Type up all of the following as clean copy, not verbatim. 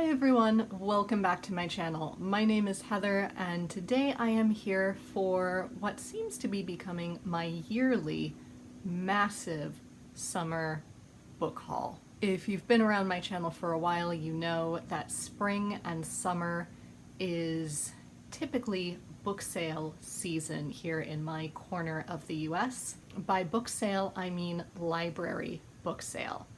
Hi everyone, welcome back to my channel. My name is Heather and today I am here for what seems to be becoming my yearly massive summer book haul. If you've been around my channel for a while, you know that spring and summer is typically book sale season here in my corner of the US. By book sale, I mean library book sale.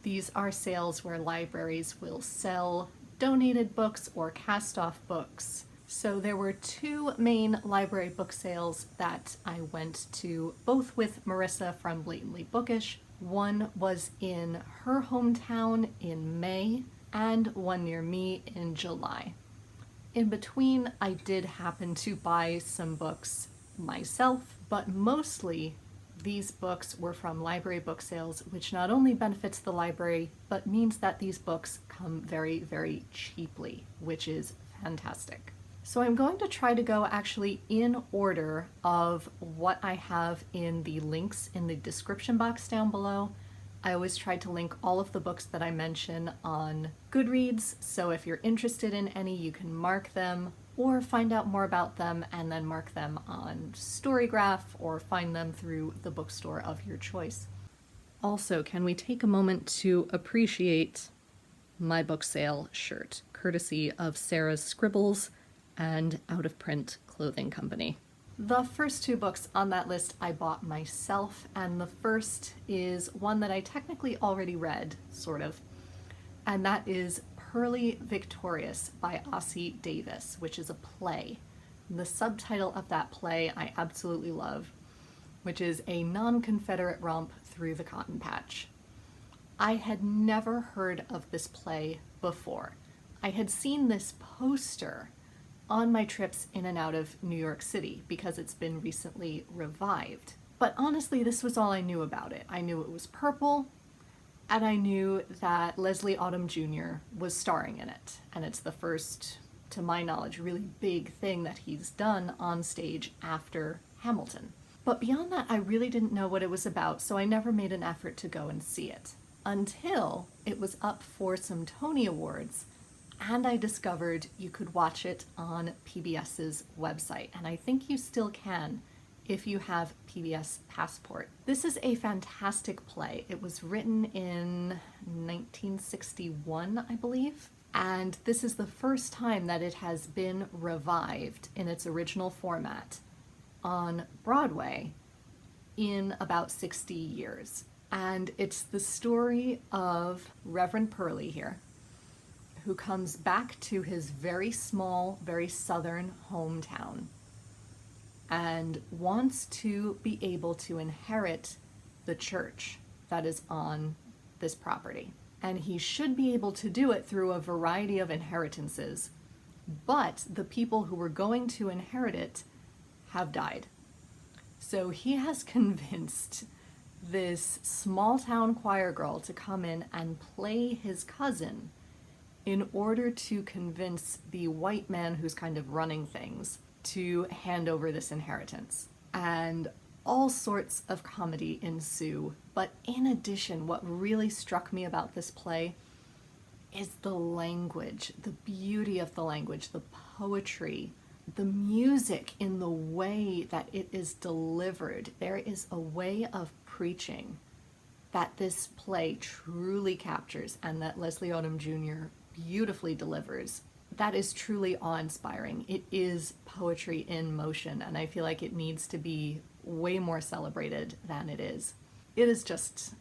These are sales where libraries will sell donated books or cast-off books. So there were two main library book sales that I went to, both with Marissa from Blatantly Bookish. One was in her hometown in May, and one near me in July. In between, I did happen to buy some books myself, but mostly these books were from library book sales, which not only benefits the library, but means that these books come very, very cheaply, which is fantastic. So I'm going to try to go actually in order of what I have in the links in the description box down below. I always try to link all of the books that I mention on Goodreads, so if you're interested in any, you can mark them or find out more about them and then mark them on Storygraph or find them through the bookstore of your choice. Also, can we take a moment to appreciate my book sale shirt, courtesy of Sarah's Scribbles and Out of Print Clothing Company. The first two books on that list I bought myself, and the first is one that I technically already read, sort of, and that is Pearly Victorious by Ossie Davis, which is a play. The subtitle of that play I absolutely love, which is A Non-Confederate Romp Through the Cotton Patch. I had never heard of this play before. I had seen this poster on my trips in and out of New York City because it's been recently revived. But honestly, this was all I knew about it. I knew it was purple, and I knew that Leslie Odom Jr. was starring in it. And it's the first, to my knowledge, really big thing that he's done on stage after Hamilton. But beyond that, I really didn't know what it was about, so I never made an effort to go and see it. Until it was up for some Tony Awards, and I discovered you could watch it on PBS's website, and I think you still can if you have PBS Passport. This is a fantastic play. It was written in 1961, I believe, and this is the first time that it has been revived in its original format on Broadway in about 60 years. And it's the story of Reverend Pearly here, who comes back to his very small, very southern hometown and wants to be able to inherit the church that is on this property. And he should be able to do it through a variety of inheritances, but the people who were going to inherit it have died. So he has convinced this small town choir girl to come in and play his cousin in order to convince the white man who's kind of running things to hand over this inheritance. And all sorts of comedy ensue. But in addition, what really struck me about this play is the language, the beauty of the language, the poetry, the music in the way that it is delivered. There is a way of preaching that this play truly captures and that Leslie Odom Jr. beautifully delivers. That is truly awe-inspiring. It is poetry in motion, and I feel like it needs to be way more celebrated than it is. It is just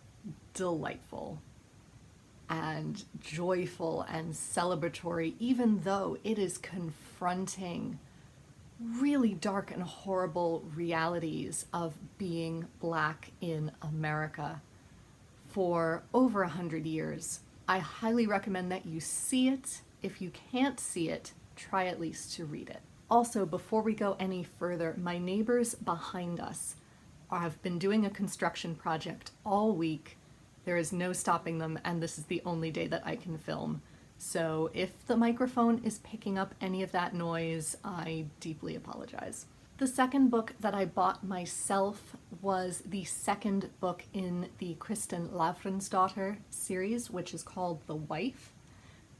delightful and joyful and celebratory, even though it is confronting really dark and horrible realities of being Black in America for over 100 years. I highly recommend that you see it. If you can't see it, try at least to read it. Also, before we go any further, my neighbors behind us have been doing a construction project all week. There is no stopping them, and this is the only day that I can film. So if the microphone is picking up any of that noise, I deeply apologize. The second book that I bought myself was the second book in the Kristin Lavransdatter series, which is called The Wife.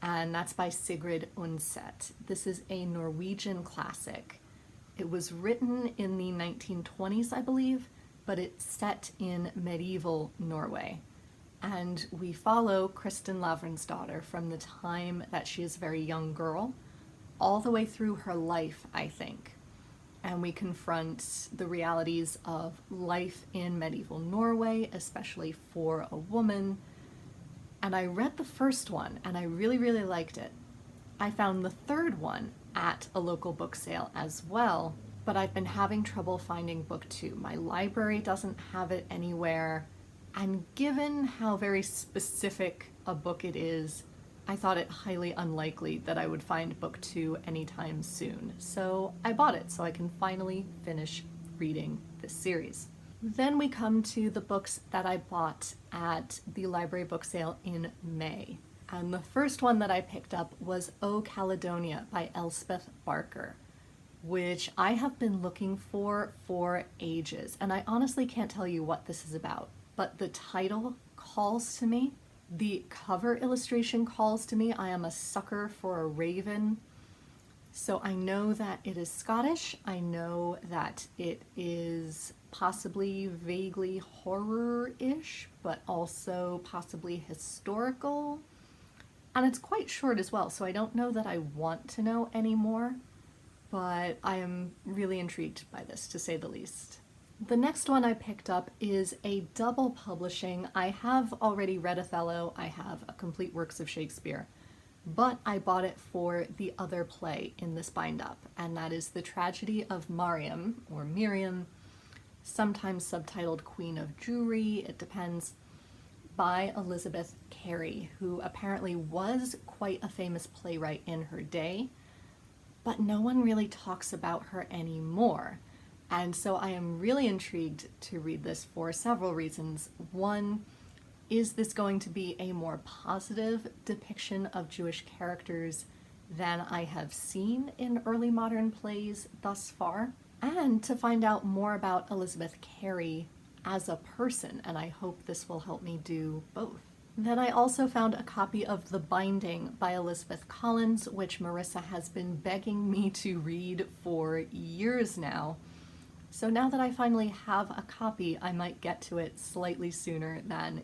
and that's by Sigrid Undset. This is a Norwegian classic. It was written in the 1920s, I believe, but it's set in medieval Norway. And we follow Kristin Lavransdatter from the time that she is a very young girl all the way through her life, I think. And we confront the realities of life in medieval Norway, especially for a woman. And I read the first one and I really, really liked it. I found the third one at a local book sale as well, but I've been having trouble finding book two. My library doesn't have it anywhere. And given how very specific a book it is, I thought it highly unlikely that I would find book two anytime soon. So I bought it so I can finally finish reading this series. Then we come to the books that I bought at the library book sale in May. And the first one that I picked up was O Caledonia by Elspeth Barker, which I have been looking for ages. And I honestly can't tell you what this is about, but the title calls to me. The cover illustration calls to me. I am a sucker for a raven. So I know that it is Scottish. I know that it is possibly vaguely horror-ish, but also possibly historical. And it's quite short as well, so I don't know that I want to know any more, but I am really intrigued by this, to say the least. The next one I picked up is a double publishing. I have already read Othello, I have A Complete Works of Shakespeare, but I bought it for the other play in this bind-up, and that is The Tragedy of Mariam, or Miriam, sometimes subtitled Queen of Jewry, it depends, by Elizabeth Cary, who apparently was quite a famous playwright in her day, but no one really talks about her anymore. And so I am really intrigued to read this for several reasons. One, is this going to be a more positive depiction of Jewish characters than I have seen in early modern plays thus far? And to find out more about Elizabeth Cary as a person, and I hope this will help me do both. Then I also found a copy of The Binding by Elizabeth Collins, which Marissa has been begging me to read for years now. So now that I finally have a copy, I might get to it slightly sooner than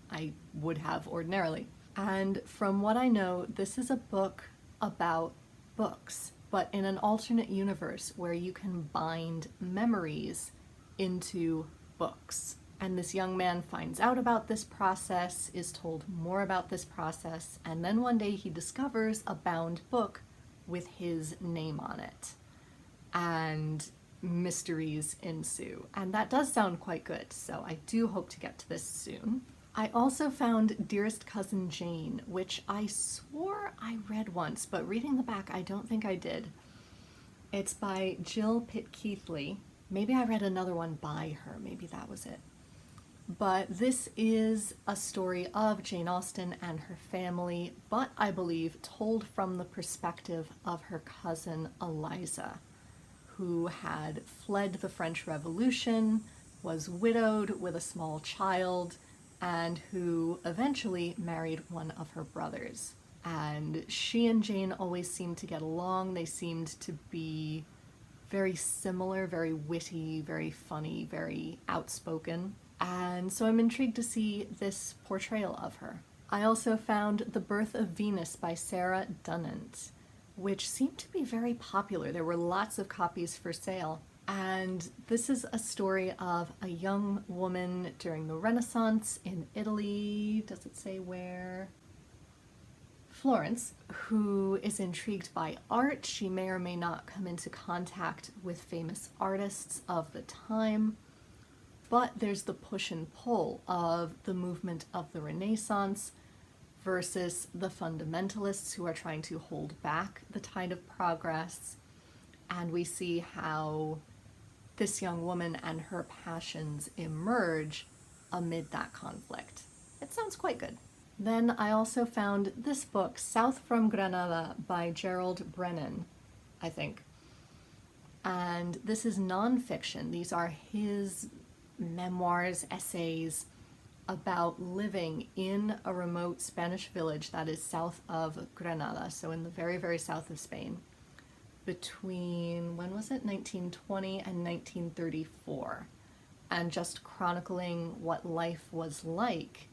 I would have ordinarily. And from what I know, this is a book about books, but in an alternate universe where you can bind memories into books. And this young man finds out about this process, is told more about this process, and then one day he discovers a bound book with his name on it. And mysteries ensue. And that does sound quite good, so I do hope to get to this soon. I also found Dearest Cousin Jane, which I swore I read once, but reading the back, I don't think I did. It's by Jill Pitt-Keithley. Maybe I read another one by her, maybe that was it. But this is a story of Jane Austen and her family, but I believe told from the perspective of her cousin Eliza, who had fled the French Revolution, was widowed with a small child, and who eventually married one of her brothers. And she and Jane always seemed to get along. They seemed to be very similar, very witty, very funny, very outspoken. And so I'm intrigued to see this portrayal of her. I also found The Birth of Venus by Sarah Dunant, which seemed to be very popular. There were lots of copies for sale. And this is a story of a young woman during the Renaissance in Italy. Does it say where? Florence, who is intrigued by art. She may or may not come into contact with famous artists of the time. But there's the push and pull of the movement of the Renaissance versus the fundamentalists who are trying to hold back the tide of progress. And we see how this young woman and her passions emerge amid that conflict. It sounds quite good. Then I also found this book, South from Granada by Gerald Brennan, I think. And this is nonfiction. These are his memoirs, essays about living in a remote Spanish village that is south of Granada, so in the very, very south of Spain, between, when was it, 1920 and 1934, and just chronicling what life was like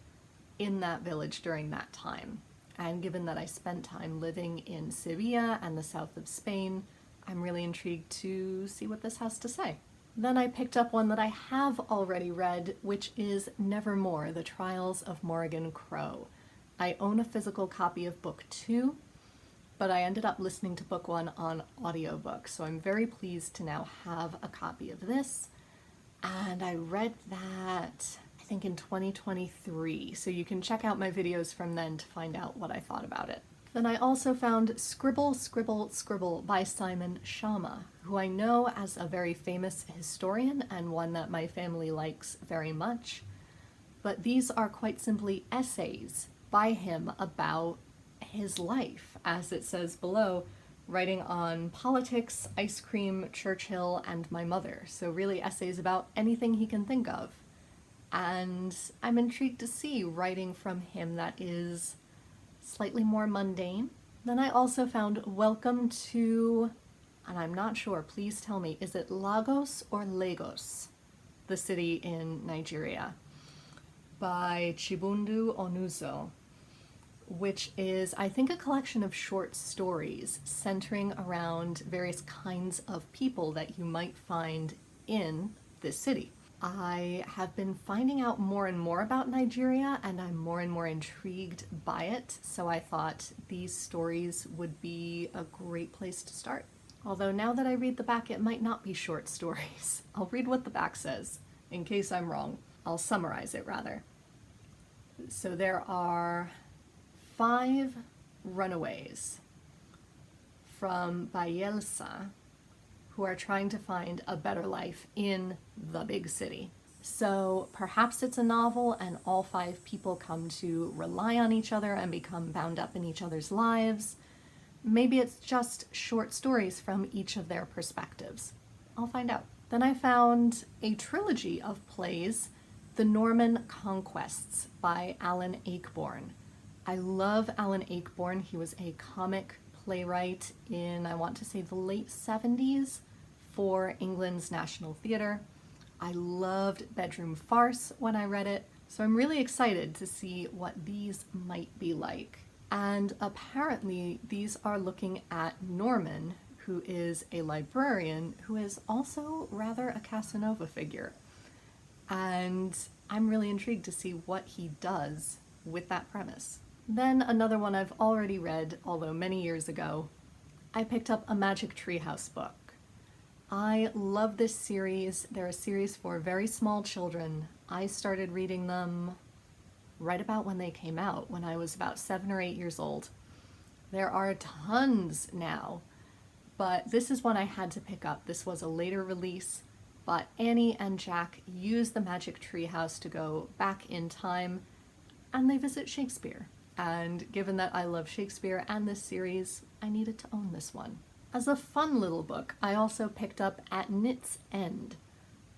in that village during that time. And given that I spent time living in Sevilla and the south of Spain, I'm really intrigued to see what this has to say. Then I picked up one that I have already read, which is Nevermore, The Trials of Morrigan Crow. I own a physical copy of book 2, but I ended up listening to book 1 on audiobook, so I'm very pleased to now have a copy of this. And I read that, I think, in 2023, so you can check out my videos from then to find out what I thought about it. Then I also found Scribble, Scribble, Scribble by Simon Schama, who I know as a very famous historian and one that my family likes very much. But these are quite simply essays by him about his life, as it says below, writing on politics, ice cream, Churchill, and my mother. So really essays about anything he can think of. And I'm intrigued to see writing from him that is slightly more mundane. Then I also found Welcome to, and I'm not sure, please tell me, is it Lagos or Lagos, the city in Nigeria, by Chibundu Onuzo, which is, I think, a collection of short stories centering around various kinds of people that you might find in this city. I have been finding out more and more about Nigeria, and I'm more and more intrigued by it, so I thought these stories would be a great place to start. Although now that I read the back, it might not be short stories. I'll read what the back says, in case I'm wrong. I'll summarize it, rather. So there are 5 runaways from Bayelsa who are trying to find a better life in the big city. So perhaps it's a novel and all 5 people come to rely on each other and become bound up in each other's lives. Maybe it's just short stories from each of their perspectives. I'll find out. Then I found a trilogy of plays, The Norman Conquests by Alan Ayckbourn. I love Alan Ayckbourn. He was a comic playwright in, I want to say, the late 70s for England's National Theatre. I loved Bedroom Farce when I read it, so I'm really excited to see what these might be like. And apparently these are looking at Norman, who is a librarian who is also rather a Casanova figure. And I'm really intrigued to see what he does with that premise. Then another one I've already read, although many years ago, I picked up a Magic Treehouse book. I love this series. They're a series for very small children. I started reading them right about when they came out, when I was about 7 or 8 years old. There are tons now, but this is one I had to pick up. This was a later release, but Annie and Jack use the Magic Treehouse to go back in time, and they visit Shakespeare. And given that I love Shakespeare and this series, I needed to own this one. As a fun little book, I also picked up At Knit's End,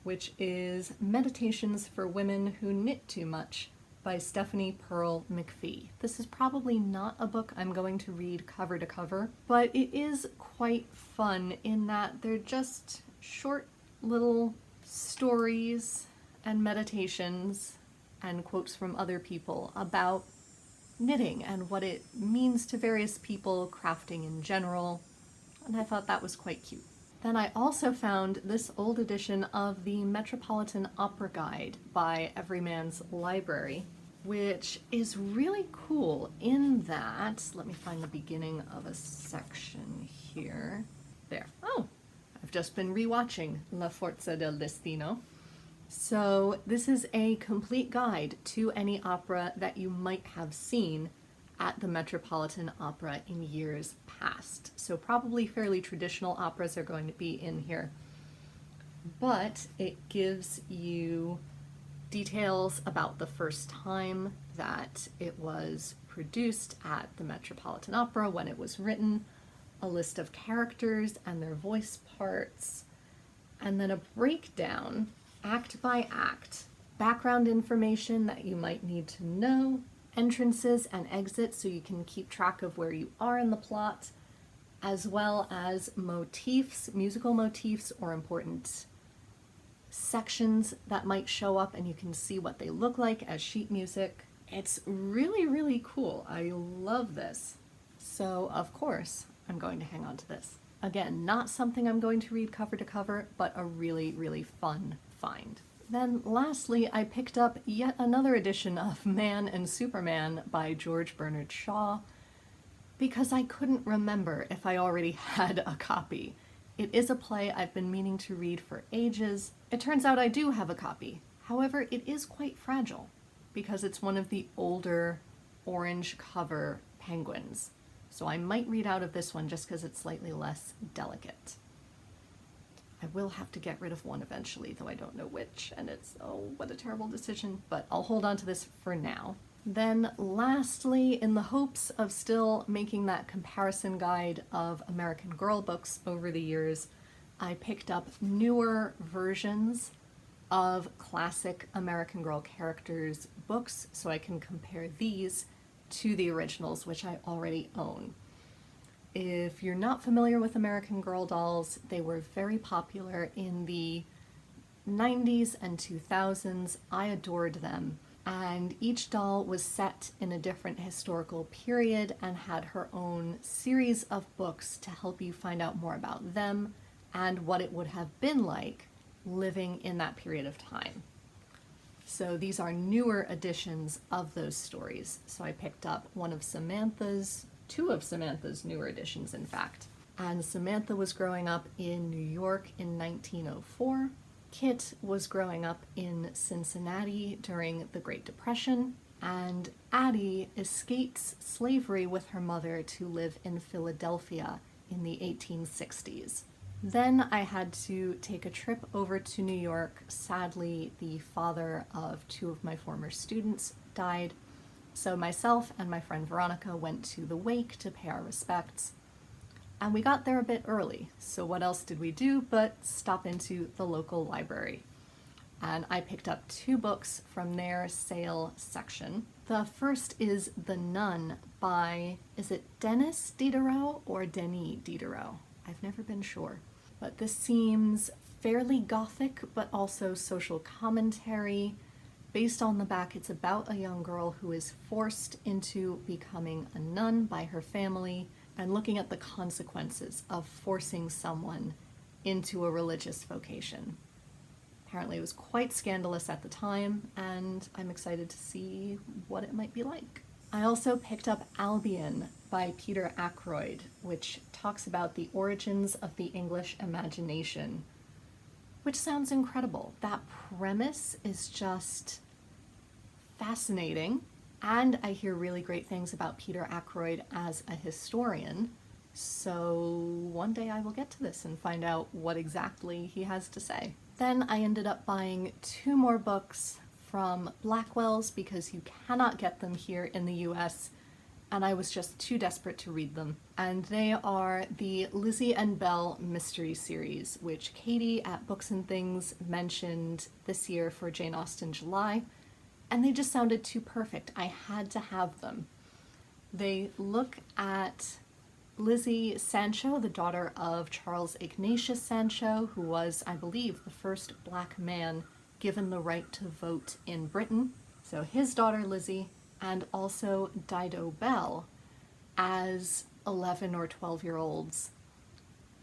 which is Meditations for Women Who Knit Too Much by Stephanie Pearl McPhee. This is probably not a book I'm going to read cover to cover, but it is quite fun in that they're just short little stories and meditations and quotes from other people about knitting and what it means to various people, crafting in general, and I thought that was quite cute. Then I also found this old edition of the Metropolitan Opera Guide by Everyman's Library, which is really cool in that, let me find the beginning of a section here. There. Oh, I've just been rewatching La Forza del Destino. So this is a complete guide to any opera that you might have seen at the Metropolitan Opera in years past. So probably fairly traditional operas are going to be in here. But it gives you details about the first time that it was produced at the Metropolitan Opera, when it was written, a list of characters and their voice parts, and then a breakdown, act by act, background information that you might need to know, entrances and exits so you can keep track of where you are in the plot, as well as motifs, musical motifs, or important sections that might show up and you can see what they look like as sheet music. It's really, really cool. I love this. So, of course, I'm going to hang on to this. Again, not something I'm going to read cover to cover, but a really, really fun find. Then lastly, I picked up yet another edition of Man and Superman by George Bernard Shaw because I couldn't remember if I already had a copy. It is a play I've been meaning to read for ages. It turns out I do have a copy. However, it is quite fragile because it's one of the older orange cover penguins. So I might read out of this one just because it's slightly less delicate. I will have to get rid of one eventually, though I don't know which, and it's, oh, what a terrible decision, but I'll hold on to this for now. Then lastly, in the hopes of still making that comparison guide of American Girl books over the years, I picked up newer versions of classic American Girl characters books so I can compare these to the originals, which I already own. If you're not familiar with American Girl dolls, they were very popular in the 90s and 2000s. I adored them. And each doll was set in a different historical period and had her own series of books to help you find out more about them and what it would have been like living in that period of time. So these are newer editions of those stories. So I picked up two of Samantha's newer editions, in fact. And Samantha was growing up in New York in 1904. Kit was growing up in Cincinnati during the Great Depression. And Addie escapes slavery with her mother to live in Philadelphia in the 1860s. Then I had to take a trip over to New York. Sadly, the father of two of my former students died, so myself and my friend Veronica went to the wake to pay our respects. And we got there a bit early, so what else did we do but stop into the local library? And I picked up two books from their sale section. The first is The Nun by, is it Denis Diderot or Denis Diderot? I've never been sure. But this seems fairly gothic, but also social commentary. Based on the back, it's about a young girl who is forced into becoming a nun by her family and looking at the consequences of forcing someone into a religious vocation. Apparently it was quite scandalous at the time, and I'm excited to see what it might be like. I also picked up Albion by Peter Ackroyd, which talks about the origins of the English imagination, which sounds incredible. That premise is just fascinating, and I hear really great things about Peter Ackroyd as a historian, so one day I will get to this and find out what exactly he has to say. Then I ended up buying two more books from Blackwell's because you cannot get them here in the US, and I was just too desperate to read them. And they are the Lizzie and Belle mystery series, which Katie at Books and Things mentioned this year for Jane Austen July, and they just sounded too perfect. I had to have them. They look at Lizzie Sancho, the daughter of Charles Ignatius Sancho, who was, I believe, the first Black man given the right to vote in Britain. So his daughter Lizzie, and also Dido Bell as 11 or 12-year-olds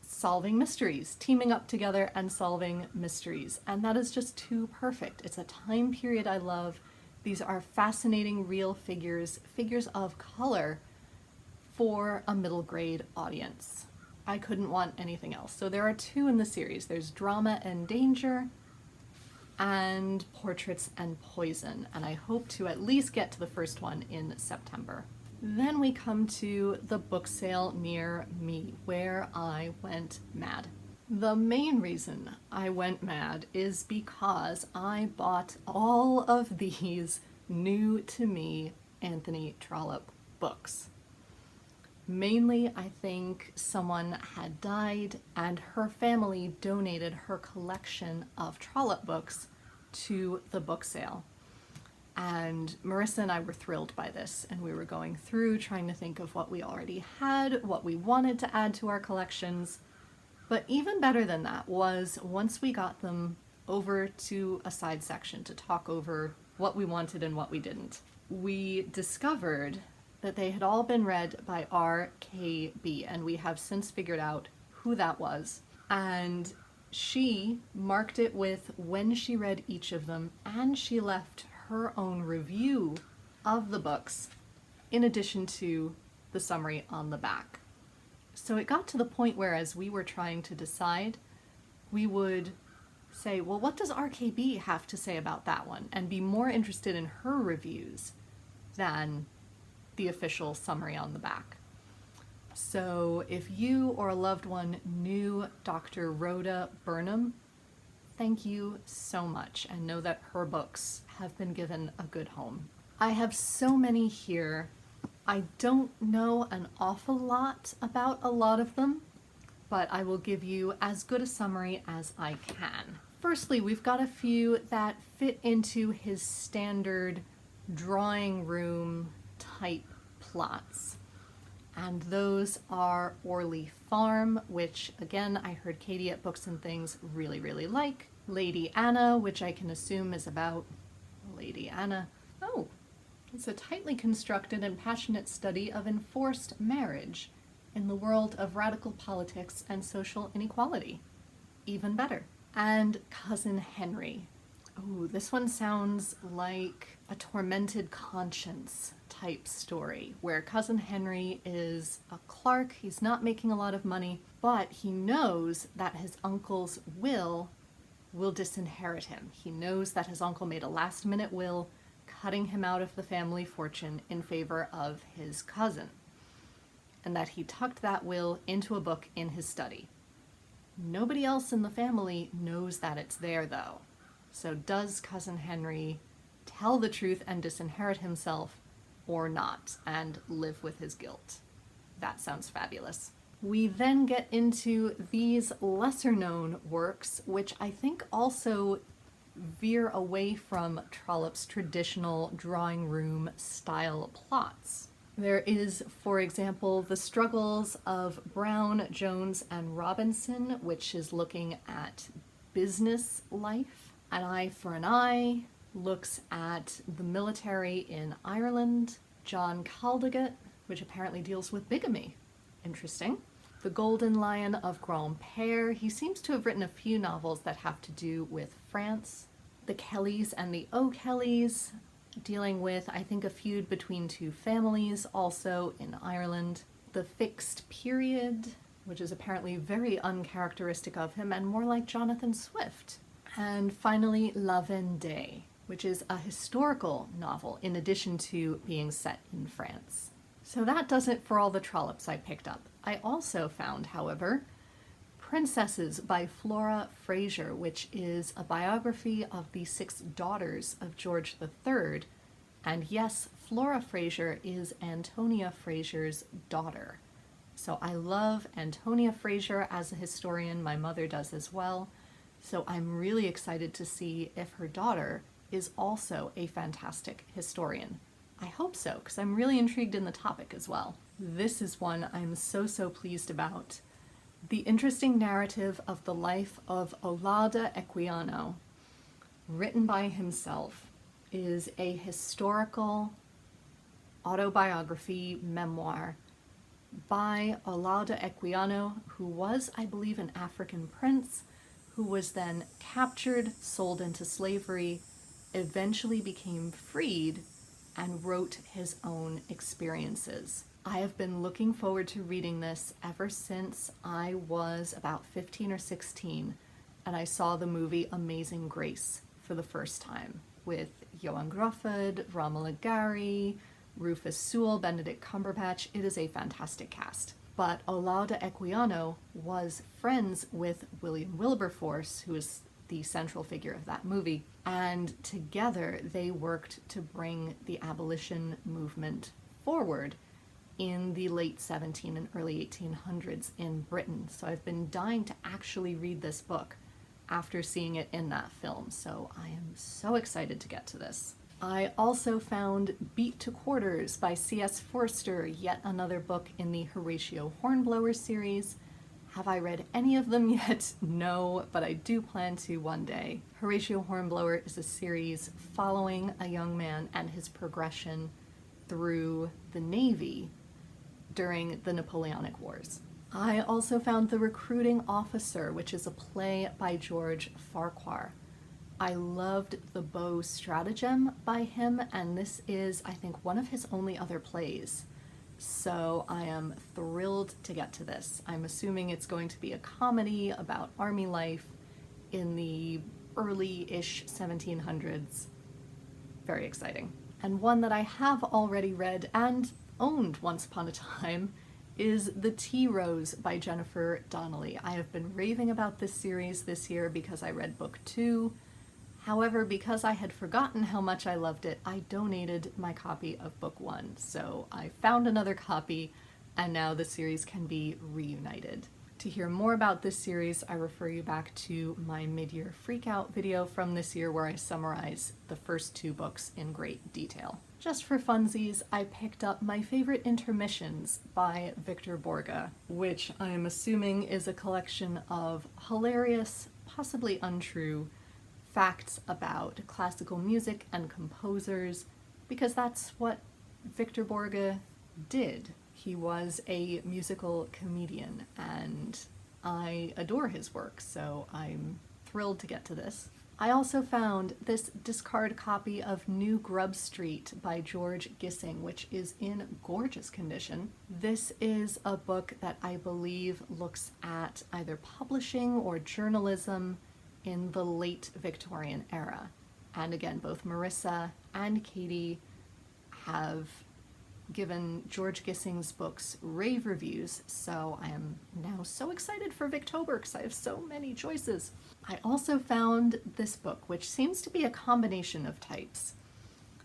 solving mysteries, teaming up together and solving mysteries. And that is just too perfect. It's a time period I love. These are fascinating real figures of color for a middle grade audience. I couldn't want anything else. So there are two in the series. There's Drama and Danger and Portraits and Poison, and I hope to at least get to the first one in September. Then we come to the book sale near me, where I went mad. The main reason I went mad is because I bought all of these new to me Anthony Trollope books. Mainly, I think someone had died and her family donated her collection of Trollope books to the book sale. And Marissa and I were thrilled by this, and we were going through trying to think of what we already had, what we wanted to add to our collections. But even better than that was once we got them over to a side section to talk over what we wanted and what we didn't, we discovered that they had all been read by RKB, and we have since figured out who that was. And she marked it with when she read each of them, and she left her own review of the books in addition to the summary on the back. So it got to the point where, as we were trying to decide, we would say, well, what does RKB have to say about that one? And be more interested in her reviews than the official summary on the back. So if you or a loved one knew Dr. Rhoda Burnham, thank you so much, and know that her books have been given a good home. I have so many here. I don't know an awful lot about a lot of them, but I will give you as good a summary as I can. Firstly, we've got a few that fit into his standard drawing room type plots. And those are Orley Farm, which again, I heard Katie at Books and Things really like. Lady Anna, which I can assume is about Lady Anna. Oh, it's a tightly constructed and passionate study of enforced marriage in the world of radical politics and social inequality. Even better. And Cousin Henry. Oh, this one sounds like a tormented conscience type story, where Cousin Henry is a clerk, he's not making a lot of money, but he knows that his uncle's will disinherit him. He knows that his uncle made a last-minute will, cutting him out of the family fortune in favor of his cousin, and that he tucked that will into a book in his study. Nobody else in the family knows that it's there, though. So does Cousin Henry tell the truth and disinherit himself, or not, and live with his guilt? That sounds fabulous. We then get into these lesser-known works, which I think also veer away from Trollope's traditional drawing room style plots. There is, for example, The Struggles of Brown, Jones, and Robinson, which is looking at business life. An Eye for an Eye looks at the military in Ireland. John Caldegat, which apparently deals with bigamy. Interesting. The Golden Lion of Grand-Père. He seems to have written a few novels that have to do with France. The Kellys and the O'Kellys, dealing with, I think, a feud between two families, also in Ireland. The Fixed Period, which is apparently very uncharacteristic of him and more like Jonathan Swift. And finally, La Vendée, which is a historical novel in addition to being set in France. So that does it for all the Trollops I picked up. I also found, however, Princesses by Flora Fraser, which is a biography of the 6 daughters of George III. And yes, Flora Fraser is Antonia Fraser's daughter. So I love Antonia Fraser as a historian. My mother does as well. So I'm really excited to see if her daughter is also a fantastic historian. I hope so, because I'm really intrigued in the topic as well. This is one I'm so pleased about. The interesting narrative of the life of Olaudah Equiano, written by himself, is a historical autobiography memoir by Olaudah Equiano, who was, I believe, an African prince, who was then captured, sold into slavery, eventually became freed, and wrote his own experiences. I have been looking forward to reading this ever since I was about 15 or 16, and I saw the movie Amazing Grace for the first time, with Johan Gruffudd, Romola Gari, Rufus Sewell, Benedict Cumberbatch. It is a fantastic cast. But Olaudah Equiano was friends with William Wilberforce, who is the central figure of that movie, and together they worked to bring the abolition movement forward in the late 17 and early 1800s in Britain. So I've been dying to actually read this book after seeing it in that film, so I am so excited to get to this. I also found Beat to Quarters by C.S. Forster, yet another book in the Horatio Hornblower series. Have I read any of them yet? No, but I do plan to one day. Horatio Hornblower is a series following a young man and his progression through the Navy during the Napoleonic Wars. I also found The Recruiting Officer, which is a play by George Farquhar. I loved The Beau Stratagem by him, and this is, I think, one of his only other plays. So I am thrilled to get to this. I'm assuming it's going to be a comedy about army life in the early-ish 1700s. Very exciting. And one that I have already read and owned once upon a time is The Tea Rose by Jennifer Donnelly. I have been raving about this series this year because I read book 2. However, because I had forgotten how much I loved it, I donated my copy of book 1. So I found another copy, and now the series can be reunited. To hear more about this series, I refer you back to my mid-year freakout video from this year where I summarize the first 2 books in great detail. Just for funsies, I picked up My Favorite Intermissions by Victor Borge, which I'm assuming is a collection of hilarious, possibly untrue, facts about classical music and composers, because that's what Victor Borge did. He was a musical comedian, and I adore his work, so I'm thrilled to get to this. I also found this discard copy of New Grub Street by George Gissing, which is in gorgeous condition. This is a book that I believe looks at either publishing or journalism in the late Victorian era. And again, both Marissa and Katie have given George Gissing's books rave reviews, so I am now so excited for Victober because I have so many choices. I also found this book, which seems to be a combination of types.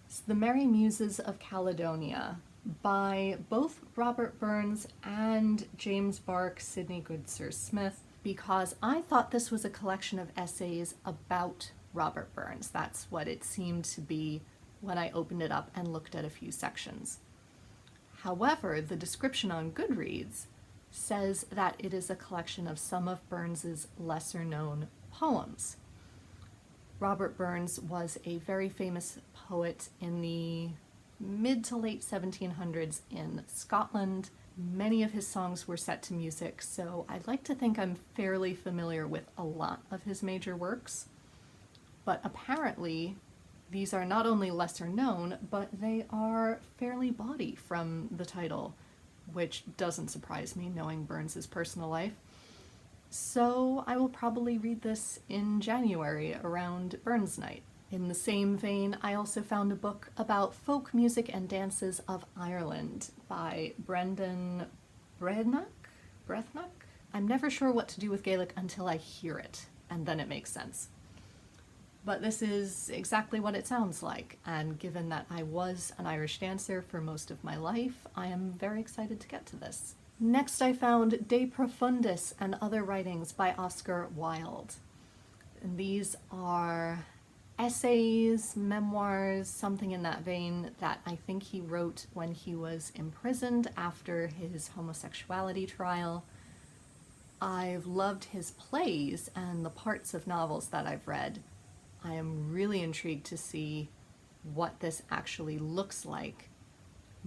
It's The Merry Muses of Caledonia by both Robert Burns and James Barke Sidney Goodsir Smith, because I thought this was a collection of essays about Robert Burns. That's what it seemed to be when I opened it up and looked at a few sections. However, the description on Goodreads says that it is a collection of some of Burns's lesser-known poems. Robert Burns was a very famous poet in the mid to late 1700s in Scotland. Many of his songs were set to music, so I'd like to think I'm fairly familiar with a lot of his major works. But apparently, these are not only lesser known, but they are fairly bawdy from the title, which doesn't surprise me knowing Burns's personal life. So I will probably read this in January around Burns Night. In the same vein, I also found a book about folk music and dances of Ireland by Brendan Breithaupt? I'm never sure what to do with Gaelic until I hear it, and then it makes sense. But this is exactly what it sounds like, and given that I was an Irish dancer for most of my life, I am very excited to get to this. Next I found De Profundis and Other Writings by Oscar Wilde. And these are essays, memoirs, something in that vein that I think he wrote when he was imprisoned after his homosexuality trial. I've loved his plays and the parts of novels that I've read. I am really intrigued to see what this actually looks like,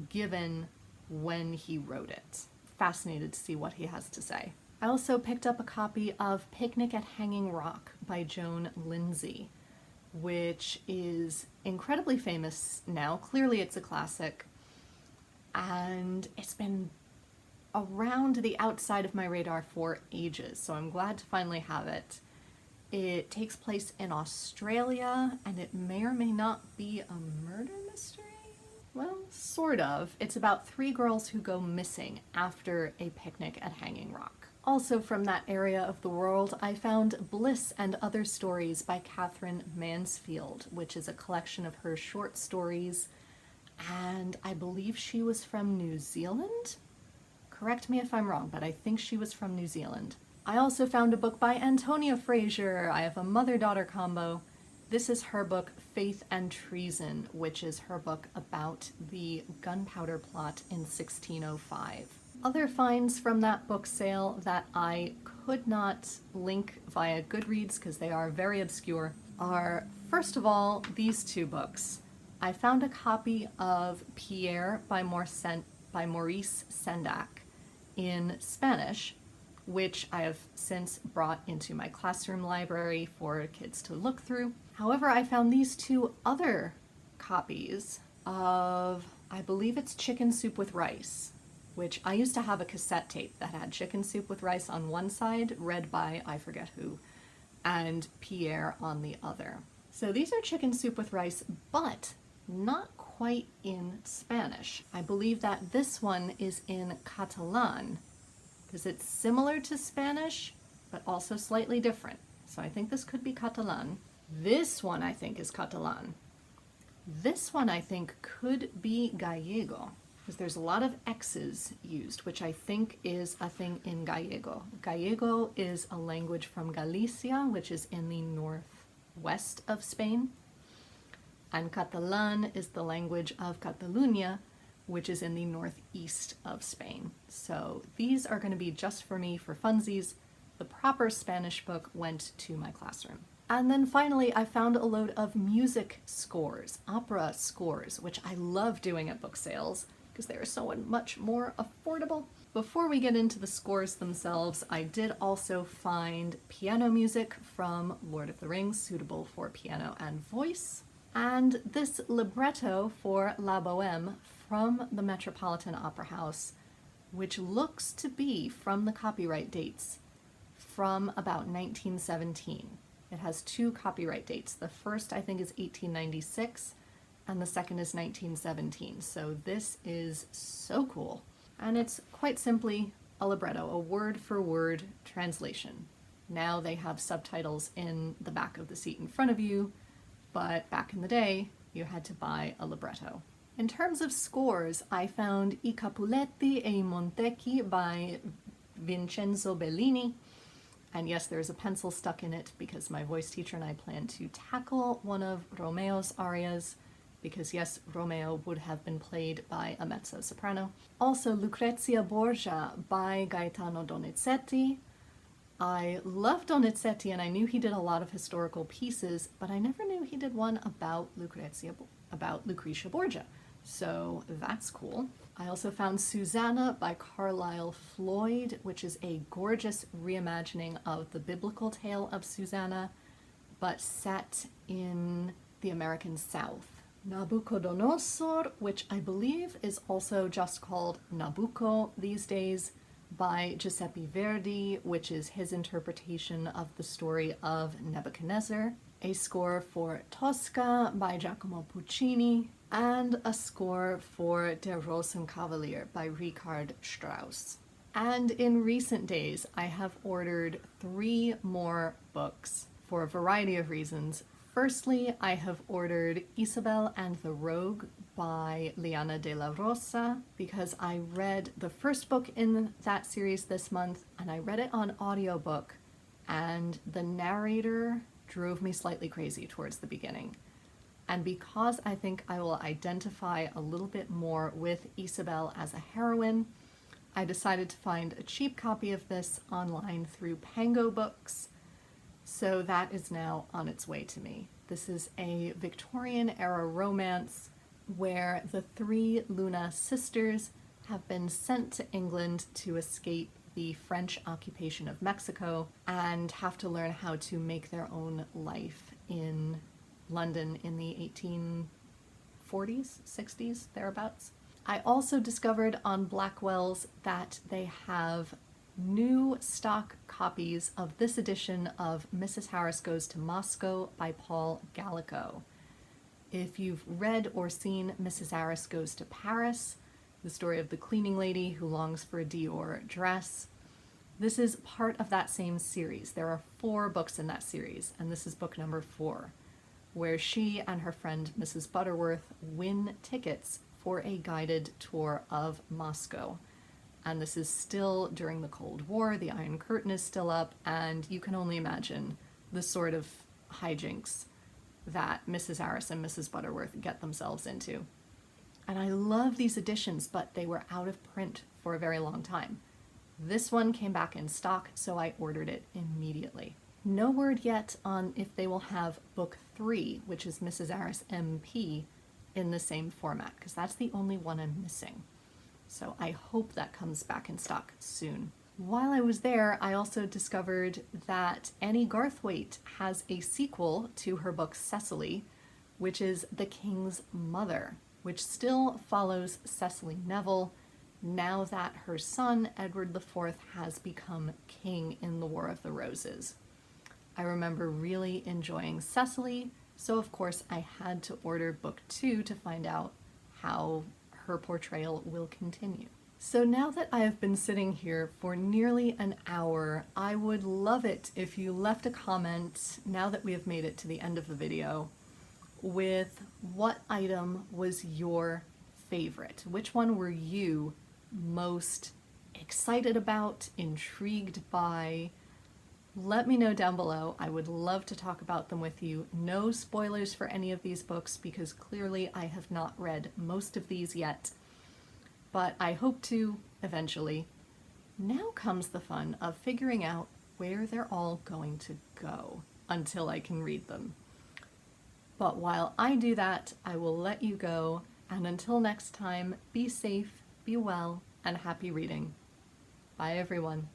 given when he wrote it. Fascinated to see what he has to say. I also picked up a copy of Picnic at Hanging Rock by Joan Lindsay, which is incredibly famous now. Clearly it's a classic, and it's been around the outside of my radar for ages, so I'm glad to finally have it. It takes place in Australia, and it may or may not be a murder mystery? Well, sort of. It's about 3 girls who go missing after a picnic at Hanging Rock. Also from that area of the world, I found Bliss and Other Stories by Catherine Mansfield, which is a collection of her short stories, and I believe she was from New Zealand? Correct me if I'm wrong, but I think she was from New Zealand. I also found a book by Antonia Fraser. I have a mother-daughter combo. This is her book, Faith and Treason, which is her book about the gunpowder plot in 1605. Other finds from that book sale that I could not link via Goodreads because they are very obscure are, first of all, these two books. I found a copy of Pierre by Maurice Sendak in Spanish, which I have since brought into my classroom library for kids to look through. However, I found these two other copies of, I believe it's Chicken Soup with Rice, which I used to have a cassette tape that had Chicken Soup with Rice on one side, read by I forget who, and Pierre on the other. So these are Chicken Soup with Rice, but not quite in Spanish. I believe that this one is in Catalan, because it's similar to Spanish, but also slightly different. So I think this could be Catalan. This one I think is Catalan. This one I think could be Gallego, because there's a lot of X's used, which I think is a thing in Gallego. Gallego is a language from Galicia, which is in the northwest of Spain. And Catalan is the language of Catalunya, which is in the northeast of Spain. So these are going to be just for me for funsies. The proper Spanish book went to my classroom. And then finally, I found a load of music scores, opera scores, which I love doing at book sales because they are so much more affordable. Before we get into the scores themselves, I did also find piano music from Lord of the Rings, suitable for piano and voice. And this libretto for La Bohème from the Metropolitan Opera House, which looks to be from the copyright dates from about 1917. It has two copyright dates. The first, I think, is 1896, and the second is 1917. So this is so cool. And it's quite simply a libretto, a word-for-word translation. Now they have subtitles in the back of the seat in front of you, but back in the day, you had to buy a libretto. In terms of scores, I found I Capuletti e i Montecchi by Vincenzo Bellini. And yes, there's a pencil stuck in it because my voice teacher and I plan to tackle one of Romeo's arias, because yes, Romeo would have been played by a mezzo-soprano. Also, Lucrezia Borgia by Gaetano Donizetti. I love Donizetti and I knew he did a lot of historical pieces, but I never knew he did one about Lucretia Borgia. So that's cool. I also found Susanna by Carlisle Floyd, which is a gorgeous reimagining of the biblical tale of Susanna, but set in the American South. Nabucodonosor, which I believe is also just called Nabucco these days, by Giuseppe Verdi, which is his interpretation of the story of Nebuchadnezzar. A score for Tosca by Giacomo Puccini, and a score for Der Rosenkavalier by Richard Strauss. And in recent days, I have ordered 3 more books for a variety of reasons. Firstly, I have ordered Isabel and the Rogue by Liana de la Rosa because I read the first book in that series this month and I read it on audiobook, and the narrator drove me slightly crazy towards the beginning. And because I think I will identify a little bit more with Isabel as a heroine, I decided to find a cheap copy of this online through Pango Books, so that is now on its way to me. This is a Victorian-era romance where the 3 Luna sisters have been sent to England to escape the French occupation of Mexico and have to learn how to make their own life in London in the 1840s, 60s, thereabouts. I also discovered on Blackwell's that they have new stock copies of this edition of Mrs. Harris Goes to Moscow by Paul Gallico. If you've read or seen Mrs. Harris Goes to Paris, the story of the cleaning lady who longs for a Dior dress, this is part of that same series. There are 4 books in that series, and this is book number 4, where she and her friend Mrs. Butterworth win tickets for a guided tour of Moscow. And this is still during the Cold War, the Iron Curtain is still up, and you can only imagine the sort of hijinks that Mrs. Harris and Mrs. Butterworth get themselves into. And I love these editions, but they were out of print for a very long time. This one came back in stock, so I ordered it immediately. No word yet on if they will have book 3, which is Mrs. Harris MP, in the same format, because that's the only one I'm missing. So I hope that comes back in stock soon. While I was there, I also discovered that Annie Garthwaite has a sequel to her book Cecily, which is The King's Mother, which still follows Cecily Neville now that her son, Edward IV, has become king in the War of the Roses. I remember really enjoying Cecily, so of course I had to order book 2 to find out how her portrayal will continue. So now that I have been sitting here for nearly an hour, I would love it if you left a comment, now that we have made it to the end of the video, with what item was your favorite. Which one were you most excited about, intrigued by? Let me know down below. I would love to talk about them with you. No spoilers for any of these books because clearly I have not read most of these yet, but I hope to eventually. Now comes the fun of figuring out where they're all going to go until I can read them. But while I do that, I will let you go, and until next time, be safe, be well, and happy reading. Bye everyone.